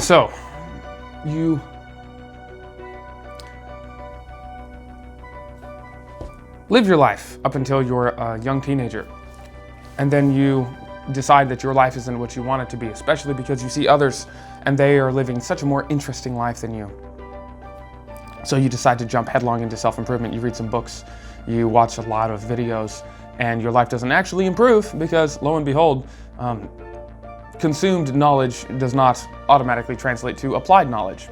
So, you live your life up until you're a young teenager, and then you decide that your life isn't what you want it to be, especially because you see others and they are living such a more interesting life than you. So you decide to jump headlong into self-improvement. You read some books, you watch a lot of videos, and your life doesn't actually improve because, lo and behold, consumed knowledge does not automatically translate to applied knowledge.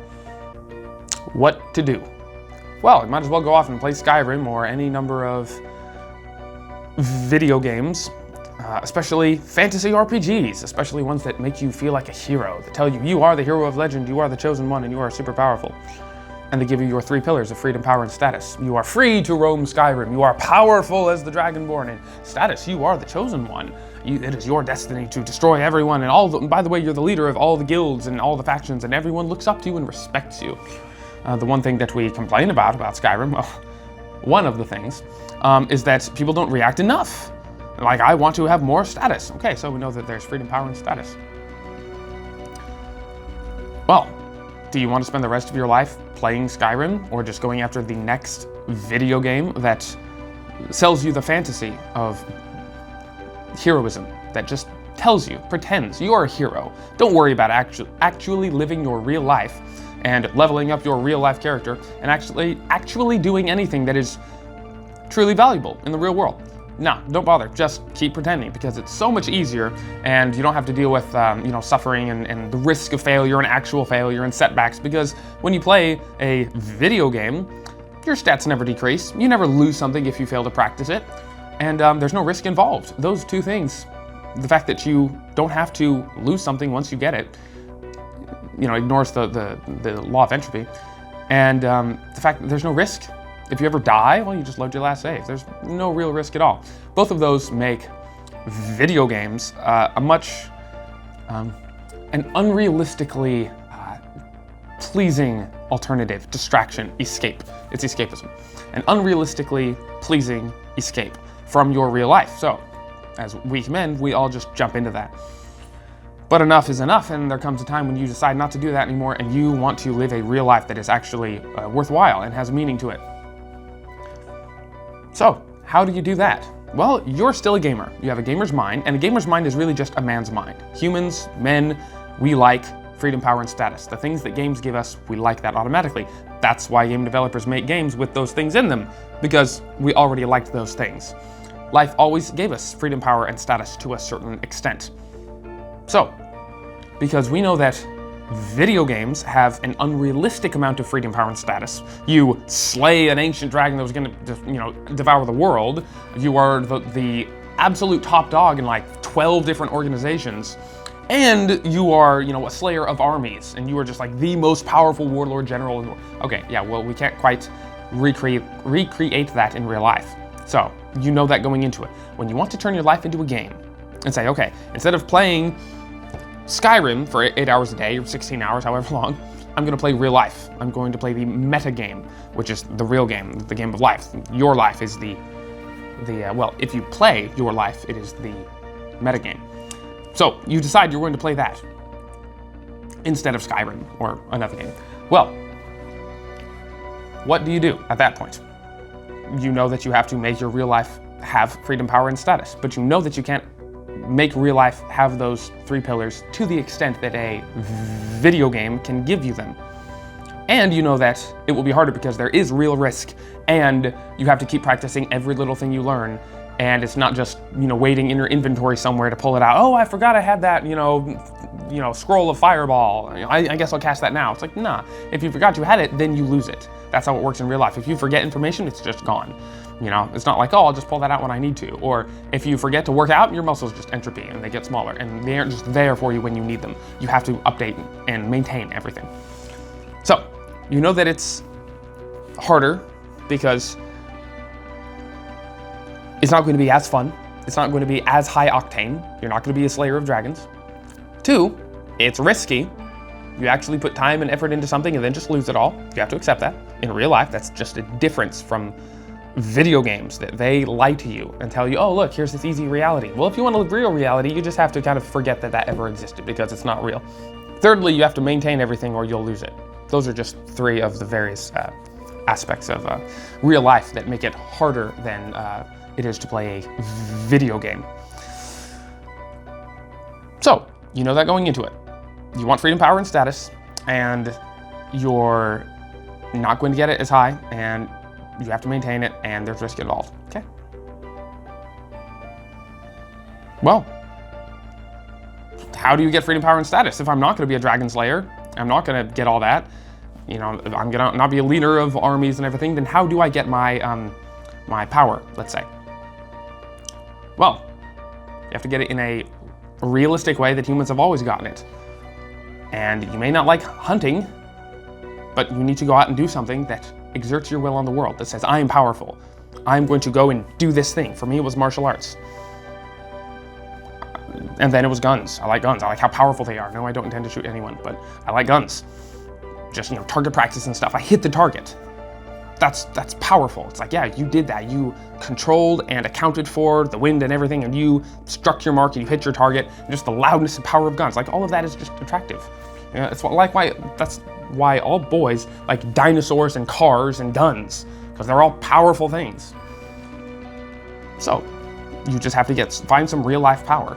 What to do? Well, you might as well go off and play Skyrim or any number of video games, especially fantasy RPGs, especially ones that make you feel like a hero, that tell you you are the hero of legend, you are the chosen one, and you are super powerful. And they give you your 3 pillars of freedom, power, and status. You are free to roam Skyrim. You are powerful as the Dragonborn. And status, you are the chosen one. It is your destiny to destroy everyone. And by the way, you're the leader of all the guilds and all the factions, and everyone looks up to you and respects you. The one thing that we complain about Skyrim, well, one of the things, is that people don't react enough. Like, I want to have more status. Okay, so we know that there's freedom, power, and status. Well, do you want to spend the rest of your life playing Skyrim, or just going after the next video game that sells you the fantasy of heroism, that just tells you, pretends you are a hero? Don't worry about actually living your real life and leveling up your real life character and actually doing anything that is truly valuable in the real world. No, don't bother. Just keep pretending, because it's so much easier, and you don't have to deal with suffering and the risk of failure and actual failure and setbacks, because when you play a video game, your stats never decrease. You never lose something if you fail to practice it, and there's no risk involved. Those two things, the fact that you don't have to lose something once you get it, ignores the law of entropy, and the fact that there's no risk. If you ever die, well, you just load your last save. There's no real risk at all. Both of those make video games an unrealistically pleasing alternative, distraction, escape. It's escapism. An unrealistically pleasing escape from your real life. So, as weak men, we all just jump into that. But enough is enough, and there comes a time when you decide not to do that anymore, and you want to live a real life that is actually worthwhile and has meaning to it. So, how do you do that? Well, you're still a gamer. You have a gamer's mind, and a gamer's mind is really just a man's mind. Humans, men, we like freedom, power, and status. The things that games give us, we like that automatically. That's why game developers make games with those things in them, because we already liked those things. Life always gave us freedom, power, and status to a certain extent. So, because we know that video games have an unrealistic amount of freedom, power, and status. You slay an ancient dragon that was going to, devour the world. You are the absolute top dog in like 12 different organizations, and you are, a slayer of armies, and you are just like the most powerful warlord general in the world. Okay, yeah, well, we can't quite recreate that in real life. So you know that going into it. When you want to turn your life into a game and say, okay, instead of playing Skyrim for 8 hours a day, or 16 hours, however long, I'm going to play real life. I'm going to play the metagame, which is the real game, the game of life. Your life is well, if you play your life, it is the metagame. So you decide you're going to play that instead of Skyrim or another game. Well, what do you do at that point? You know that you have to make your real life have freedom, power, and status, but you know that you can't make real life have those 3 pillars to the extent that a video game can give you them. And you know that it will be harder because there is real risk, and you have to keep practicing every little thing you learn, and it's not just, waiting in your inventory somewhere to pull it out. Oh, I forgot I had that, scroll of fireball. I guess I'll cast that now. It's like, nah, if you forgot you had it, then you lose it. That's how it works in real life. If you forget information, it's just gone. It's not like, oh, I'll just pull that out when I need to. Or if you forget to work out, your muscles just entropy and they get smaller, and they aren't just there for you when you need them. You have to update and maintain everything. So, you know that it's harder because it's not going to be as fun. It's not going to be as high octane. You're not going to be a slayer of dragons. 2, it's risky. You actually put time and effort into something and then just lose it all. You have to accept that. In real life, that's just a difference from video games, that they lie to you and tell you, oh, look, here's this easy reality. Well, if you want to live real reality, you just have to kind of forget that ever existed, because it's not real. Thirdly, you have to maintain everything or you'll lose it. Those are just three of the various aspects of real life that make it harder than it is to play a video game. So, you know that going into it. You want freedom, power, and status, and you're not going to get it as high, and you have to maintain it, and there's risk involved. Okay. Well, how do you get freedom, power, and status? If I'm not going to be a dragon slayer, I'm not going to get all that, you know, I'm going to not be a leader of armies and everything, then how do I get my, my power, let's say? Well, you have to get it in a realistic way that humans have always gotten it. And you may not like hunting, but you need to go out and do something that exerts your will on the world, that says, I am powerful. I'm going to go and do this thing. For me, it was martial arts. And then it was guns. I like guns. I like how powerful they are. No, I don't intend to shoot anyone, but I like guns. Just, you know, target practice and stuff. I hit the target. That's powerful. It's like, yeah, you did that. You controlled and accounted for the wind and everything, and you struck your mark and you hit your target. And just the loudness and power of guns. Like, all of that is just attractive. You know, it's like that's why all boys like dinosaurs and cars and guns, because they're all powerful things. So you just have to find some real life power.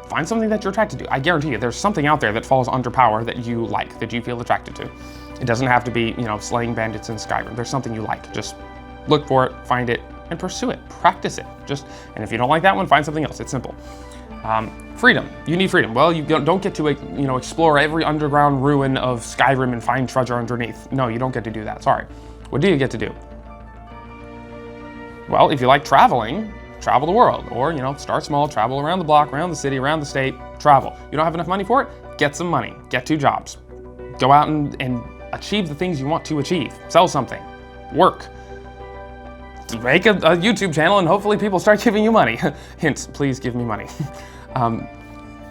Find something that you're attracted to. I guarantee you there's something out there that falls under power that you like, that you feel attracted to. It doesn't have to be, you know, slaying bandits in Skyrim. There's something you like. Just look for it, find it, and pursue it. Practice it. And if you don't like that one, find something else. It's simple. Freedom. You need freedom. Well, you don't get to, you know, explore every underground ruin of Skyrim and find treasure underneath. No, you don't get to do that. Sorry. What do you get to do? Well, if you like traveling, travel the world. Or, you know, start small, travel around the block, around the city, around the state, travel. You don't have enough money for it? Get some money. Get 2 jobs. Go out and achieve the things you want to achieve. Sell something. Work. Make a YouTube channel and hopefully people start giving you money. Hint, please give me money.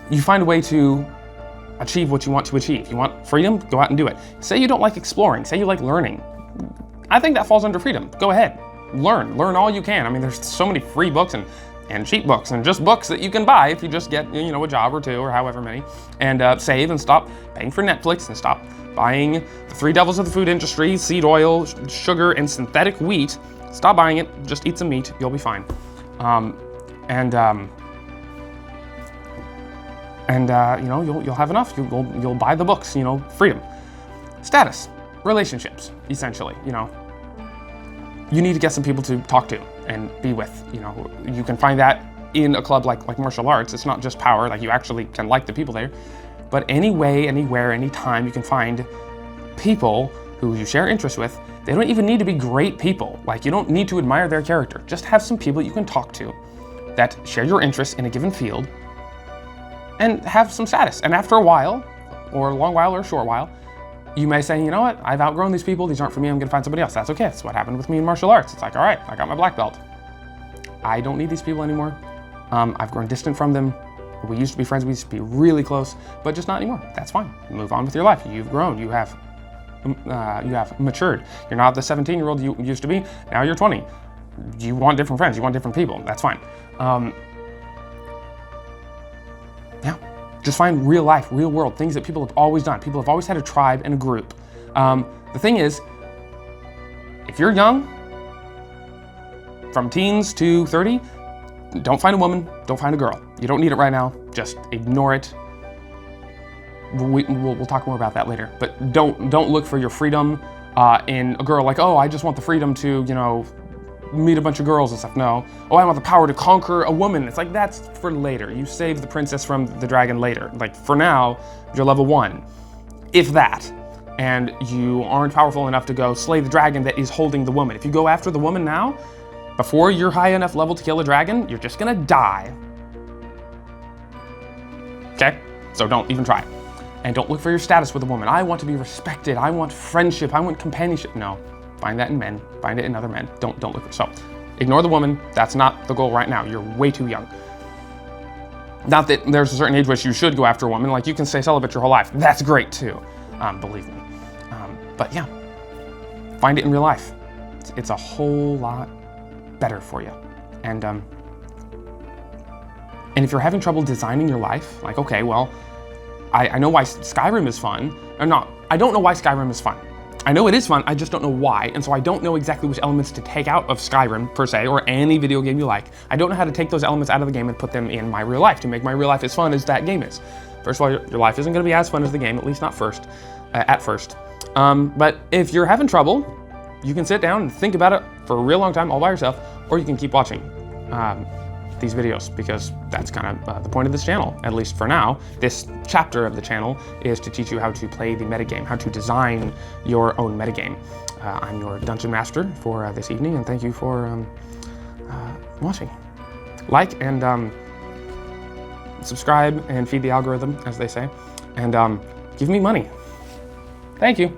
You find a way to achieve what you want to achieve. You want freedom? Go out and do it. Say you don't like exploring. Say you like learning. I think that falls under freedom. Go ahead. Learn all you can. I mean, there's so many free books and cheap books and just books that you can buy if you just get, you know, a job or 2 or however many, and save and stop paying for Netflix and stop buying the 3 devils of the food industry, seed oil, sugar, and synthetic wheat. Stop buying it. Just eat some meat. You'll be fine. You know, you'll have enough. You'll buy the books. You know, freedom, status, relationships. Essentially, you know, you need to get some people to talk to and be with. You know, you can find that in a club like martial arts. It's not just power. Like, you actually can like the people there. But any way, anywhere, anytime, you can find people who you share interests with. They don't even need to be great people. Like, you don't need to admire their character. Just have some people you can talk to that share your interests in a given field and have some status. And after a while, or a long while or a short while, you may say, you know what, I've outgrown these people. These aren't for me. I'm gonna find somebody else. That's okay. That's what happened with me in martial arts. It's like, all right, I got my black belt. I don't need these people anymore. I've grown distant from them. We used to be friends. We used to be really close, but just not anymore. That's fine. Move on with your life. You've grown. You have matured. You're not the 17-year-old you used to be. Now you're 20. You want different friends. You want different people. That's fine. Yeah, just find real life, real world, things that people have always done. People have always had a tribe and a group. The thing is, if you're young, from teens to 30, don't find a woman, don't find a girl. You don't need it right now. Just ignore it. We'll talk more about that later. But don't look for your freedom in a girl. Like, oh, I just want the freedom to, you know, meet a bunch of girls and stuff. No. Oh, I want the power to conquer a woman. It's like, that's for later. You save the princess from the dragon later. Like, for now, you're level 1, if that. And you aren't powerful enough to go slay the dragon that is holding the woman. If you go after the woman now, before you're high enough level to kill a dragon, you're just gonna die. Okay? So don't even try. And don't look for your status with a woman. I want to be respected. I want friendship. I want companionship. No. Find that in men. Find it in other men. Don't look for it. So ignore the woman. That's not the goal right now. You're way too young. Not that there's a certain age which you should go after a woman. Like, you can stay celibate your whole life. That's great too. Believe me. But yeah, find it in real life. It's a whole lot better for you. And if you're having trouble designing your life, like, okay, well, I know why Skyrim is fun, or not. I don't know why Skyrim is fun. I know it is fun, I just don't know why, and so I don't know exactly which elements to take out of Skyrim, per se, or any video game you like. I don't know how to take those elements out of the game and put them in my real life to make my real life as fun as that game is. First of all, your life isn't going to be as fun as the game, at least not at first. But if you're having trouble, you can sit down and think about it for a real long time all by yourself, or you can keep watching these videos, because that's kind of the point of this channel, at least for now. This chapter of the channel is to teach you how to play the metagame, how to design your own metagame. I'm your dungeon master for this evening, and thank you for watching. Like and subscribe and feed the algorithm, as they say, and give me money. Thank you.